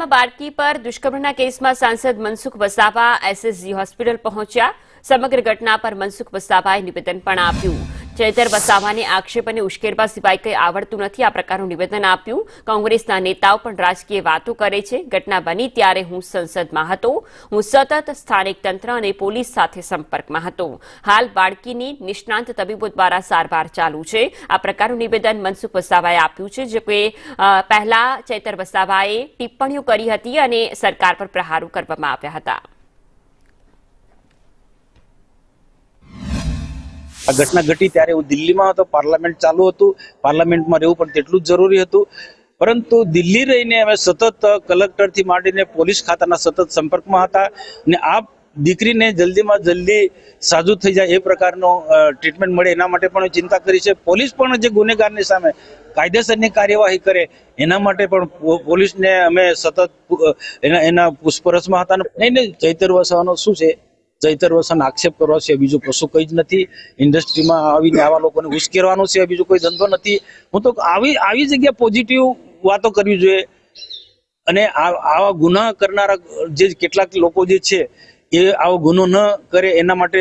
હાલમાં બાળકી પર દુષ્કર્મના કેસમાં સાંસદ મનસુખ વસાવા એસએસજી હોસ્પિટલ પહોંચ્યા। સમગ્ર ઘટના પર મનસુખ વસાવાએ નિવેદન પણ આપ્યું। ચૈતર વસાવાને આક્ષેપ અને ઉશ્કેરવા સિવાય કંઈ આવડતું નથી, આ પ્રકારનું નિવેદન આપ્યું। કોંગ્રેસના નેતાઓ પણ રાજકીય વાતો કરે છે। ઘટના બની ત્યારે હું સંસદમાં હતો। હું સતત સ્થાનિક તંત્ર અને પોલીસ સાથે સંપર્કમાં હતો। હાલ બાળકીની નિષ્ણાંત તબીબો દ્વારા સારવાર ચાલુ છે। આ પ્રકારનું નિવેદન મનસુખ વસાવાએ આપ્યું છે, જો કે પહેલા ચૈતર વસાવાએ ટિપ્પણીઓ કરી હતી અને સરકાર પર પ્રહારો કરવામાં આવ્યા હતા। આ ઘટના ઘટી ત્યારે હું દિલ્હીમાં હતો, પાર્લામેન્ટ ચાલુ હતું, પાર્લામેન્ટમાં રહેવું પણ તેટલું જ જરૂરી હતું। પરંતુ દિલ્હી રહીને અમે સતત કલેક્ટરથી માંડીને પોલીસ ખાતાના સતત સંપર્કમાં હતા અને આ દીકરીને જલ્દીમાં જલ્દી સાજુ થઈ જાય એ પ્રકારનો ટ્રીટમેન્ટ મળે એના માટે પણ ચિંતા કરી છે। પોલીસ પણ જે ગુનેગારની સામે કાયદેસરની કાર્યવાહી કરે એના માટે પણ પોલીસને અમે સતત એના પૂછપરછમાં હતા। નહીં, ચૈતર વસાવાનો શું છે, ચૈતર વસાવાનો આક્ષેપ કરવા છે, બીજું કશું કંઈ જ નથી। ઇન્ડસ્ટ્રીમાં આવીને આવા લોકોને ઉશ્કેરવાનું છે, બીજું કોઈ ધંધો નથી। હું તો આવી જગ્યા પોઝિટિવ વાતો કરવી જોઈએ અને આવા ગુના કરનારા જે કેટલાક લોકો જે છે એ આવો ગુનો ન કરે એના માટે